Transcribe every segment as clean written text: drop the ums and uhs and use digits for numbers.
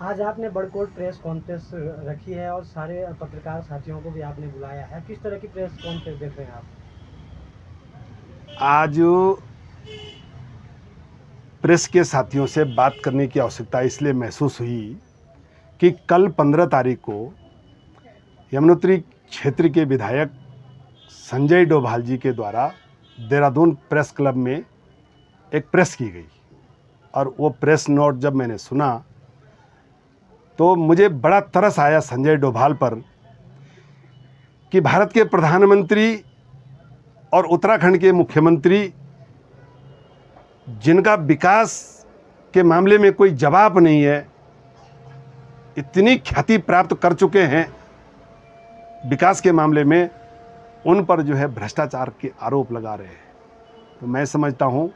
आज आपने Barkot press conference रखी है और सारे पत्रकार साथियों को भी आपने बुलाया है। किस तरह की प्रेस कॉन्फ्रेंस देख रहे हैं आप? आज प्रेस के साथियों से बात करने की आवश्यकता इसलिए महसूस हुई कि कल 15 तारीख को यमुनोत्री क्षेत्र के विधायक संजय डोभाल जी के द्वारा देहरादून प्रेस क्लब में एक प्रेस की गई और वो प्रेस नोट जब मैंने सुना तो मुझे बड़ा तरस आया संजय डोभाल पर कि भारत के प्रधानमंत्री और उत्तराखंड के मुख्यमंत्री जिनका विकास के मामले में कोई जवाब नहीं है, इतनी ख्याति प्राप्त कर चुके हैं विकास के मामले में, उन पर जो है भ्रष्टाचार के आरोप लगा रहे हैं। तो मैं समझता हूं,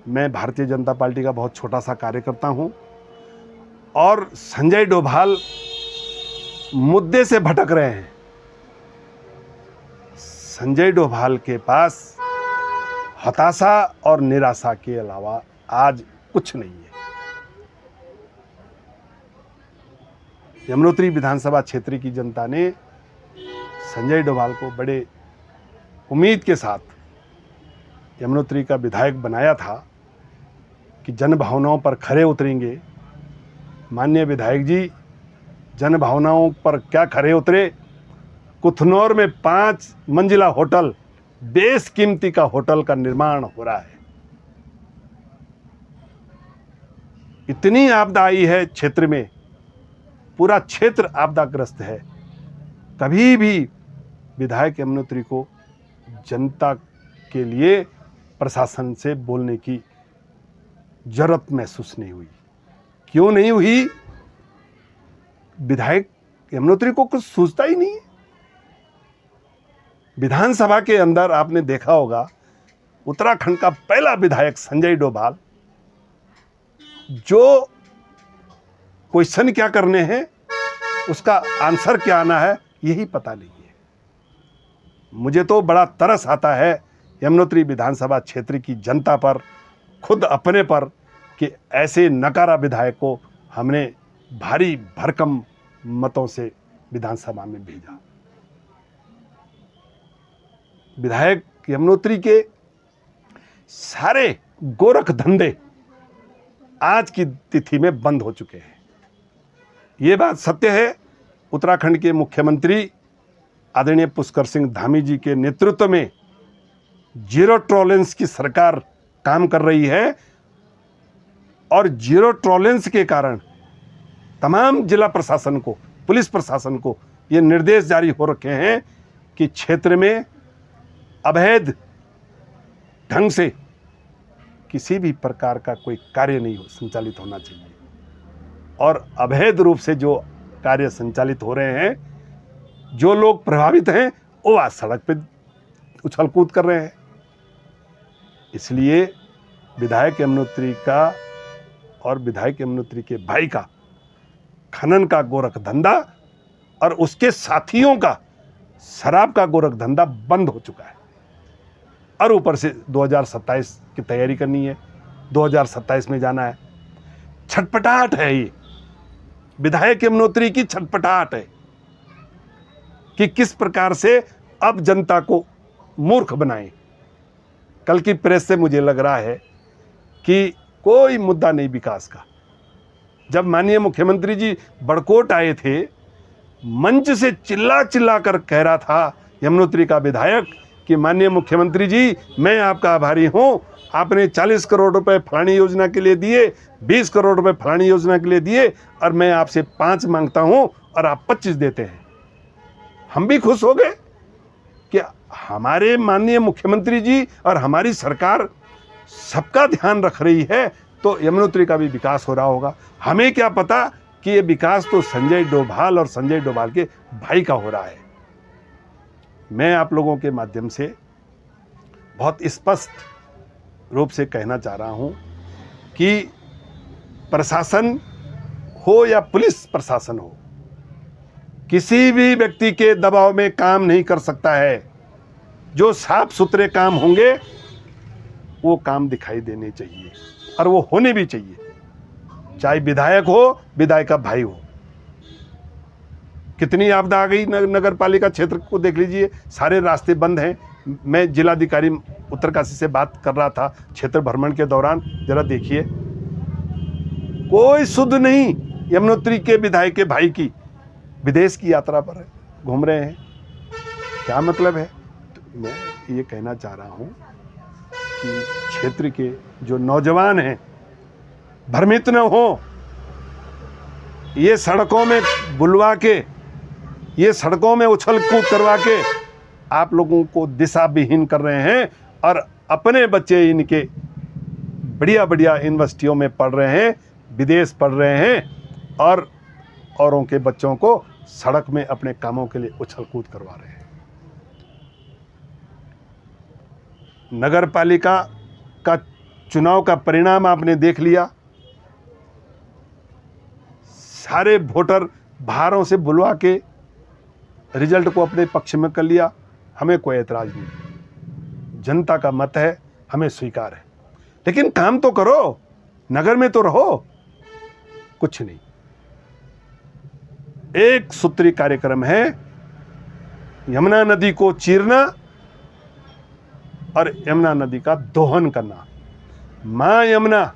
मैं भारतीय जनता पार्टी का बहुत छोटा सा कार्यकर्ता हूं और संजय डोभाल मुद्दे से भटक रहे हैं। संजय डोभाल के पास हताशा और निराशा के अलावा आज कुछ नहीं है। यमुनोत्री विधानसभा क्षेत्र की जनता ने संजय डोभाल को बड़े उम्मीद के साथ यमुनोत्री का विधायक बनाया था कि जन भावनाओं पर खरे उतरेंगे। माननीय विधायक जी जन भावनाओं पर क्या खरे उतरे? कुथनौर में 5 मंजिला होटल, बेशकीमती का होटल का निर्माण हो रहा है। इतनी आपदा आई है क्षेत्र में, पूरा क्षेत्र आपदाग्रस्त है। कभी भी विधायक यमुनोत्री को जनता के लिए प्रशासन से बोलने की जरूरत महसूस नहीं हुई। क्यों नहीं हुई? विधायक यमुनोत्री को कुछ सूझता ही नहीं है। विधानसभा के अंदर आपने देखा होगा, उत्तराखंड का पहला विधायक संजय डोभाल, जो क्वेश्चन क्या करने हैं उसका आंसर क्या आना है यही पता नहीं है। मुझे तो बड़ा तरस आता है यमुनोत्री विधानसभा क्षेत्र की जनता पर, खुद अपने पर, कि ऐसे नकारा विधायक को हमने भारी भरकम मतों से विधानसभा में भेजा। विधायक यमुनोत्री के सारे गोरख धंधे आज की तिथि में बंद हो चुके हैं। ये बात सत्य है। उत्तराखंड के मुख्यमंत्री आदरणीय पुष्कर सिंह धामी जी के नेतृत्व में जीरो टॉलरेंस की सरकार काम कर रही है और जीरो टॉलरेंस के कारण तमाम जिला प्रशासन को, पुलिस प्रशासन को ये निर्देश जारी हो रखे हैं कि क्षेत्र में अवैध ढंग से किसी भी प्रकार का कोई कार्य नहीं संचालित होना चाहिए। और अवैध रूप से जो कार्य संचालित हो रहे हैं, जो लोग प्रभावित हैं वो आज सड़क पे उछल कूद कर रहे हैं। इसलिए विधायक यमुनोत्री का और विधायक यमुनोत्री के भाई का खनन का गोरख धंधा और उसके साथियों का शराब का गोरख धंधा बंद हो चुका है। और ऊपर से 2027 की तैयारी करनी है, 2027 में जाना है। छटपटाहट है ये, विधायक यमुनोत्री की छटपटाहट है कि किस प्रकार से अब जनता को मूर्ख बनाएं। कल की प्रेस से मुझे लग रहा है कि कोई मुद्दा नहीं विकास का। जब माननीय मुख्यमंत्री जी बड़कोट आए थे, मंच से चिल्ला चिल्ला कर कह रहा था यमुनोत्री का विधायक कि माननीय मुख्यमंत्री जी, मैं आपका आभारी हूं, आपने 40 करोड़ रुपए फलानी योजना के लिए दिए, 20 करोड़ रुपए फलानी योजना के लिए दिए और मैं आपसे 5 मांगता हूं और आप 25 देते हैं। हम भी खुश हो गए कि हमारे माननीय मुख्यमंत्री जी और हमारी सरकार सबका ध्यान रख रही है, तो यमुनोत्री का भी विकास हो रहा होगा। हमें क्या पता कि ये विकास तो संजय डोभाल और संजय डोभाल के भाई का हो रहा है। मैं आप लोगों के माध्यम से बहुत स्पष्ट रूप से कहना चाह रहा हूं कि प्रशासन हो या पुलिस प्रशासन हो, किसी भी व्यक्ति के दबाव में काम नहीं कर सकता है। जो साफ सुथरे काम होंगे वो काम दिखाई देने चाहिए और वो होने भी चाहिए। चाहे विधायक हो, विधायक का भाई हो। कितनी आपदा आ गई नगर पालिका क्षेत्र को देख लीजिए, सारे रास्ते बंद हैं। मैं जिलाधिकारी उत्तरकाशी से बात कर रहा था क्षेत्र भ्रमण के दौरान, जरा देखिए, कोई सुध नहीं यमुनोत्री के विधायक के भाई की। विदेश की यात्रा पर घूम रहे हैं, क्या मतलब है? तो मैं ये कहना चाह रहा हूँ कि क्षेत्र के जो नौजवान हैं भ्रमित न हो, ये सड़कों में बुलवा के, ये सड़कों में उछल कूद करवा के आप लोगों को दिशा विहीन कर रहे हैं, और अपने बच्चे इनके बढ़िया बढ़िया यूनिवर्सिटियों में पढ़ रहे हैं, विदेश पढ़ रहे हैं, और औरों के बच्चों को सड़क में अपने कामों के लिए उछल कूद करवा रहे हैं। नगर पालिका का चुनाव का परिणाम आपने देख लिया, सारे वोटर बाहरों से बुलवा के रिजल्ट को अपने पक्ष में कर लिया। हमें कोई एतराज नहीं, जनता का मत है, हमें स्वीकार है, लेकिन काम तो करो, नगर में तो रहो। कुछ नहीं, एक सूत्री कार्यक्रम है, यमुना नदी को चीरना और यमुना नदी का दोहन करना। मां यमुना,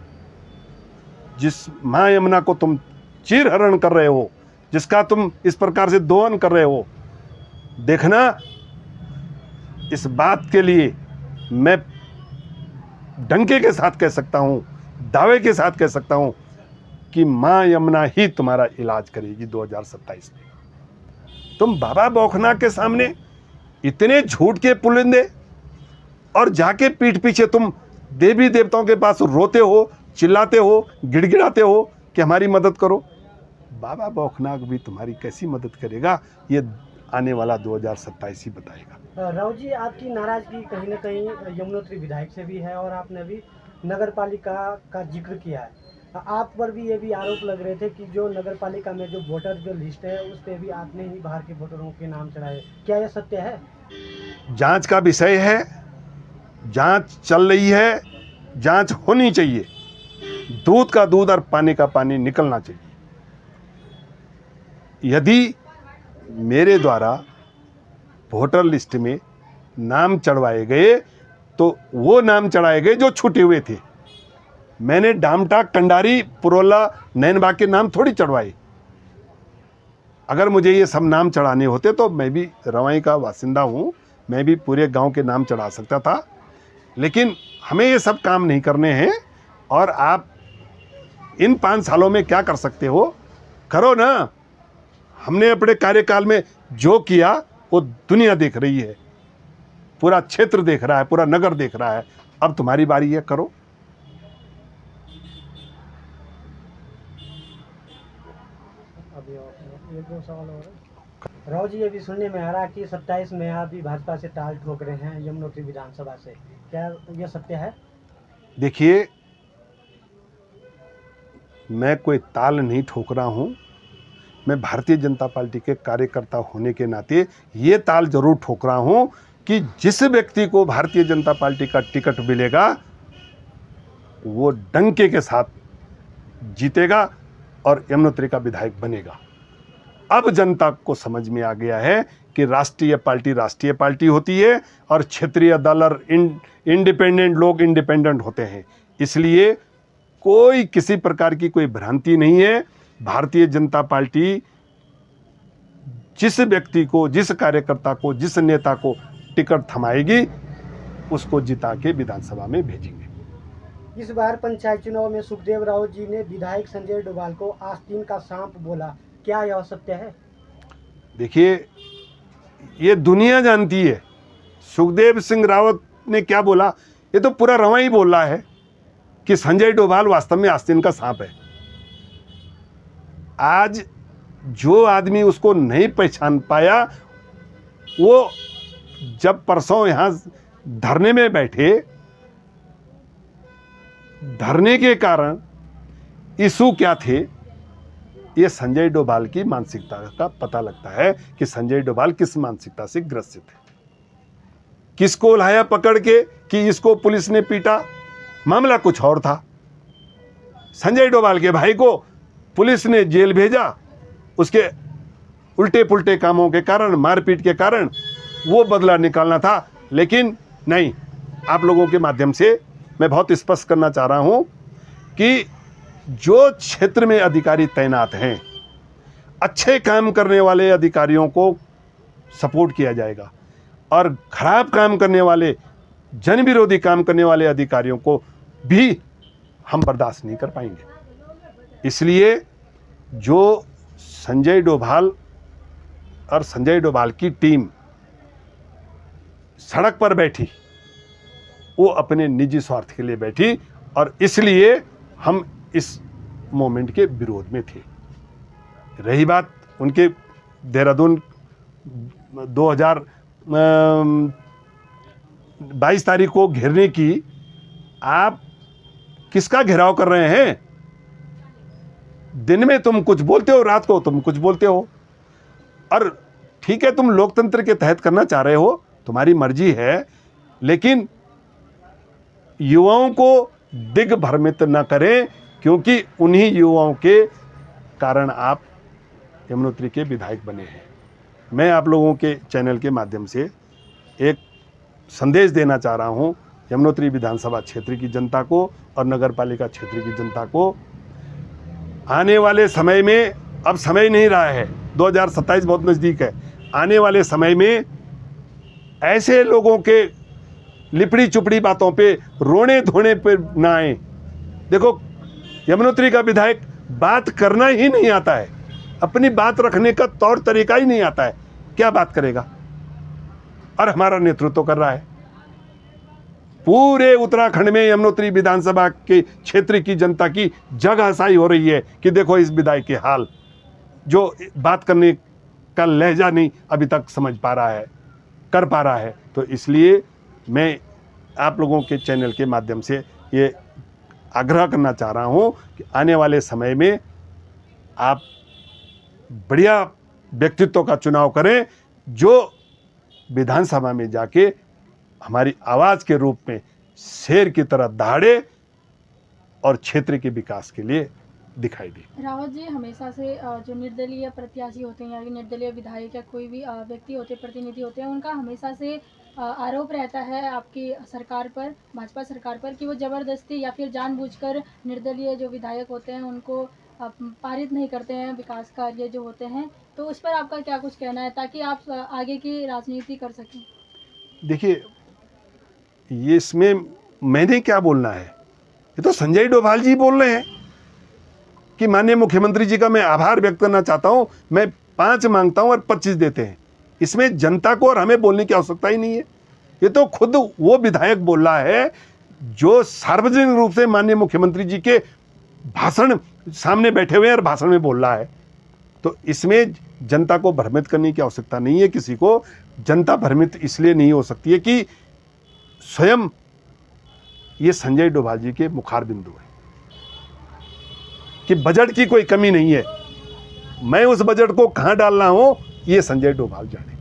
जिस मां यमुना को तुम चीर हरण कर रहे हो, जिसका तुम इस प्रकार से दोहन कर रहे हो, देखना, इस बात के लिए मैं डंके के साथ कह सकता हूं, दावे के साथ कह सकता हूं कि मां यमुना ही तुम्हारा इलाज करेगी 2027 में। तुम बाबा बौखनाथ के सामने इतने झूठ के पुलिंदे, और जाके पीठ पीछे तुम देवी देवताओं के पास रोते हो, चिल्लाते हो, गिड़गिड़ाते हो कि हमारी मदद करो। बाबा बौखनाथ भी तुम्हारी कैसी मदद करेगा, ये आने वाला 2027 ही बताएगा। राव जी, आपकी नाराजगी कहीं ना कहीं यमुनोत्री विधायक से भी है, और आपने भी नगर पालिका का जिक्र किया है। आप पर भी ये भी आरोप लग रहे थे कि जो नगर पालिका में जो वोटर जो लिस्ट है उस पर भी आपने ही बाहर के वोटरों के नाम चढ़ाए, क्या यह सत्य है? जांच का विषय है, जांच चल रही है, जांच होनी चाहिए, दूध का दूध और पानी का पानी निकलना चाहिए। यदि मेरे द्वारा वोटर लिस्ट में नाम चढ़वाए गए तो वो नाम चढ़ाए गए जो छूटे हुए थे। मैंने डामटा, कंडारी, पुरोला, नैनबाग के नाम थोड़ी चढ़वाए। अगर मुझे ये सब नाम चढ़ाने होते तो मैं भी रवाई का वासिंदा हूँ, मैं भी पूरे गांव के नाम चढ़ा सकता था, लेकिन हमें ये सब काम नहीं करने हैं। और आप इन 5 सालों में क्या कर सकते हो, करो ना। हमने अपने कार्यकाल में जो किया वो दुनिया देख रही है, पूरा क्षेत्र देख रहा है, पूरा नगर देख रहा है। अब तुम्हारी बारी है, करो। अभी एक दो सवाल और है। राव जी, ये भी सुनने में आ रहा है कि 27 में आप भी भाजपा से टाल ठोक रहे हैं यमुनोत्री विधानसभा से, क्या यह सत्य है? देखिए, मैं कोई ताल नहीं ठोक रहा हूं। मैं भारतीय जनता पार्टी के कार्यकर्ता होने के नाते ये ताल जरूर ठोक रहा हूं कि जिस व्यक्ति को भारतीय जनता पार्टी का टिकट मिलेगा वो डंके के साथ जीतेगा और यमुनोत्री का विधायक बनेगा। अब जनता को समझ में आ गया है कि राष्ट्रीय पार्टी होती है और क्षेत्रीय दल और इंडिपेंडेंट लोग इंडिपेंडेंट होते हैं। इसलिए कोई किसी प्रकार की कोई भ्रांति नहीं है। भारतीय जनता पार्टी जिस व्यक्ति को, जिस कार्यकर्ता को, जिस नेता को टिकट थमाएगी उसको जिता के विधानसभा में भेजेंगे। इस बार पंचायत चुनाव में सुखदेव राव जी ने विधायक संजय डोभाल को आस्तीन का सांप बोला, क्या यह सत्य है? देखिए, ये दुनिया जानती है सुखदेव सिंह रावत ने क्या बोला। ये तो पूरा रवाई बोल रहा है कि संजय डोभाल वास्तव में आस्तीन का सांप है। आज जो आदमी उसको नहीं पहचान पाया, वो जब परसों यहां धरने में बैठे, धरने के कारण इशू क्या थे, ये संजय डोभाल की मानसिकता का पता लगता है कि संजय डोभाल किस मानसिकता से ग्रसित है। किसको लाया पकड़ के कि इसको पुलिस ने पीटा, मामला कुछ और था। संजय डोभाल के भाई को पुलिस ने जेल भेजा, उसके उल्टे पुल्टे कामों के कारण, मारपीट के कारण वो बदला निकालना था। लेकिन नहीं, आप लोगों के माध्यम से मैं बहुत स्पष्ट करना चाह रहा हूं कि जो क्षेत्र में अधिकारी तैनात हैं, अच्छे काम करने वाले अधिकारियों को सपोर्ट किया जाएगा और खराब काम करने वाले, जन विरोधी काम करने वाले अधिकारियों को भी हम बर्दाश्त नहीं कर पाएंगे। इसलिए जो संजय डोभाल और संजय डोभाल की टीम सड़क पर बैठी, वो अपने निजी स्वार्थ के लिए बैठी और इसलिए हम इस मोमेंट के विरोध में थे। रही बात उनके देहरादून 2022 तारीख को घेरने की, आप किसका घेराव कर रहे हैं? दिन में तुम कुछ बोलते हो, रात को तुम कुछ बोलते हो। और ठीक है, तुम लोकतंत्र के तहत करना चाह रहे हो, तुम्हारी मर्जी है, लेकिन युवाओं को दिग्भ्रमित न करें, क्योंकि उन्हीं युवाओं के कारण आप यमुनोत्री के विधायक बने हैं। मैं आप लोगों के चैनल के माध्यम से एक संदेश देना चाह रहा हूं यमुनोत्री विधानसभा क्षेत्र की जनता को और नगर पालिका क्षेत्र की जनता को। आने वाले समय में, अब समय नहीं रहा है, 2027 बहुत नज़दीक है, आने वाले समय में ऐसे लोगों के लिपड़ी चुपड़ी बातों पे, रोने धोने पे ना आए। देखो, यमुनोत्री का विधायक बात करना ही नहीं आता है, अपनी बात रखने का तौर तरीका ही नहीं आता है, क्या बात करेगा? और हमारा नेतृत्व कर रहा है। पूरे उत्तराखंड में यमुनोत्री विधानसभा के क्षेत्र की जनता की जग हंसाई हो रही है कि देखो इस विधायक के हाल, जो बात करने का लहजा नहीं अभी तक समझ पा रहा है, कर पा रहा है। तो इसलिए मैं आप लोगों के चैनल के माध्यम से ये आग्रह करना चाह रहा हूँ कि आने वाले समय में आप बढ़िया व्यक्तित्व का चुनाव करें, जो विधानसभा में जाके हमारी आवाज़ के रूप में शेर की तरह दहाड़े और क्षेत्र के विकास के लिए दिखाई दे। रावत जी, हमेशा से जो निर्दलीय प्रत्याशी होते हैं या निर्दलीय विधायक या कोई भी व्यक्ति होते, प्रतिनिधि होते हैं, उनका हमेशा से आरोप रहता है आपकी सरकार पर, भाजपा सरकार पर, कि वो ज़बरदस्ती या फिर जानबूझकर निर्दलीय जो विधायक होते हैं उनको पारित नहीं करते हैं विकास कार्य जो होते हैं। तो उस पर आपका क्या कुछ कहना है, ताकि आप आगे की राजनीति कर सकें? देखिए, ये इसमें मैंने क्या बोलना है, ये तो संजय डोभाल जी बोल रहे हैं कि माननीय मुख्यमंत्री जी का मैं आभार व्यक्त करना चाहता हूं, मैं 5 मांगता हूं और 25 देते हैं। इसमें जनता को और हमें बोलने की आवश्यकता ही नहीं है। ये तो खुद वो विधायक बोल रहा है जो सार्वजनिक रूप से माननीय मुख्यमंत्री जी के भाषण सामने बैठे हुए हैं और भाषण में बोल रहा है। तो इसमें जनता को भ्रमित करने की आवश्यकता नहीं है किसी को। जनता भ्रमित इसलिए नहीं हो सकती है कि स्वयं ये संजय डोभाल जी के मुखार बिंदु है कि बजट की कोई कमी नहीं है। मैं उस बजट को कहां डालना हो, ये संजय डोभाल जाने।